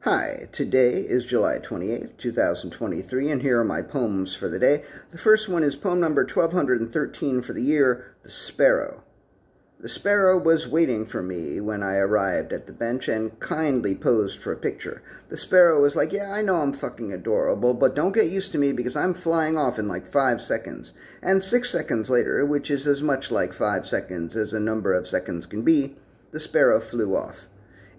Hi, today is July 28th, 2023, and here are my poems for the day. The first one is poem number 1213 for the year, The Sparrow. The sparrow was waiting for me when I arrived at the bench and kindly posed for a picture. The sparrow was like, yeah, I know I'm fucking adorable, but don't get used to me because I'm flying off in like 5 seconds. And 6 seconds later, which is as much like 5 seconds as a number of seconds can be, the sparrow flew off.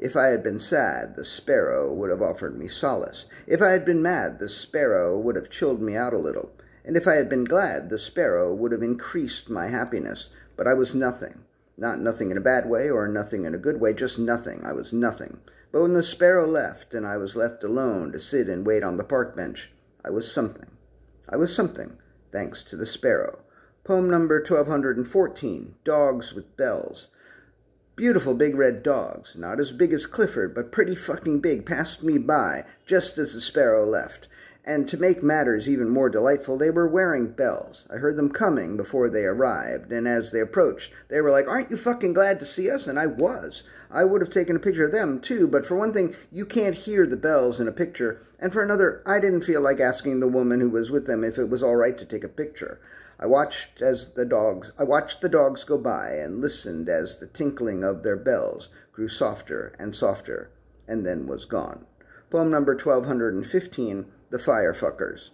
If I had been sad, the sparrow would have offered me solace. If I had been mad, the sparrow would have chilled me out a little. And if I had been glad, the sparrow would have increased my happiness. But I was nothing. Not nothing in a bad way or nothing in a good way, just nothing. I was nothing. But when the sparrow left and I was left alone to sit and wait on the park bench, I was something. I was something, thanks to the sparrow. Poem number 1214, Dogs with Bells. Beautiful big red dogs, not as big as Clifford, but pretty fucking big, passed me by just as the sparrow left. And to make matters even more delightful, they were wearing bells. I heard them coming before they arrived, and as they approached, they were like, "Aren't you fucking glad to see us?" And I was. I would have taken a picture of them, too, but for one thing, you can't hear the bells in a picture, and for another, I didn't feel like asking the woman who was with them if it was all right to take a picture. I watched the dogs go by and listened as the tinkling of their bells grew softer and softer, and then was gone. Poem number 1215, The Firefuckers.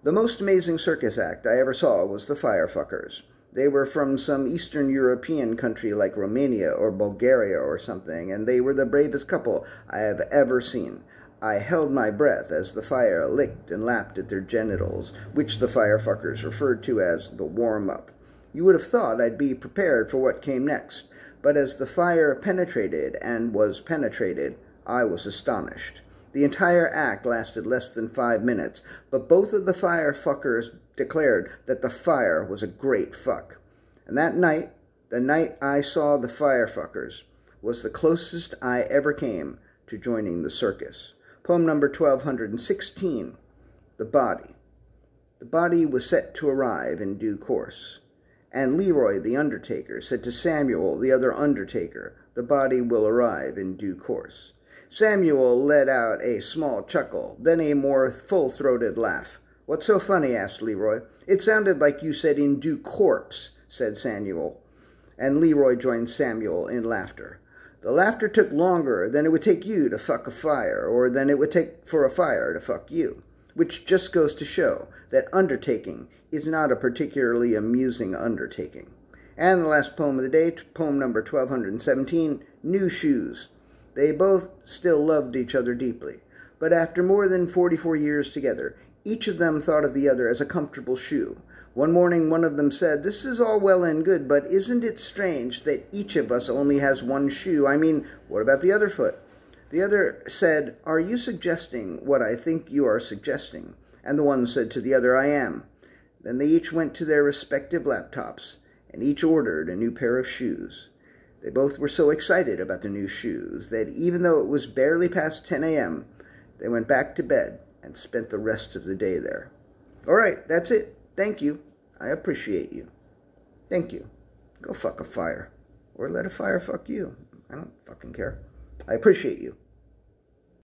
The most amazing circus act I ever saw was the Firefuckers. They were from some Eastern European country like Romania or Bulgaria or something, and they were the bravest couple I have ever seen. I held my breath as the fire licked and lapped at their genitals, which the Firefuckers referred to as the warm-up. You would have thought I'd be prepared for what came next, but as the fire penetrated and was penetrated, I was astonished. The entire act lasted less than 5 minutes, but both of the Firefuckers declared that the fire was a great fuck. And that night, the night I saw the Firefuckers, was the closest I ever came to joining the circus. Poem number 1216, The Body. The body was set to arrive in due course. And Leroy, the undertaker, said to Samuel, the other undertaker, the body will arrive in due course. Samuel let out a small chuckle, then a more full-throated laugh. "What's so funny?" asked Leroy. "It sounded like you said in due corpse," said Samuel. And Leroy joined Samuel in laughter. The laughter took longer than it would take you to fuck a fire, or than it would take for a fire to fuck you, which just goes to show that undertaking is not a particularly amusing undertaking. And the last poem of the day, poem number 1217, New Shoes. They both still loved each other deeply, but after more than 44 years together, each of them thought of the other as a comfortable shoe. One morning, one of them said, "This is all well and good, but isn't it strange that each of us only has one shoe? I mean, what about the other foot?" The other said, "Are you suggesting what I think you are suggesting?" And the one said to the other, "I am." Then they each went to their respective laptops, and each ordered a new pair of shoes. They both were so excited about the new shoes that even though it was barely past 10 a.m., they went back to bed and spent the rest of the day there. All right, that's it. Thank you. I appreciate you. Thank you. Go fuck a fire. Or let a fire fuck you. I don't fucking care. I appreciate you.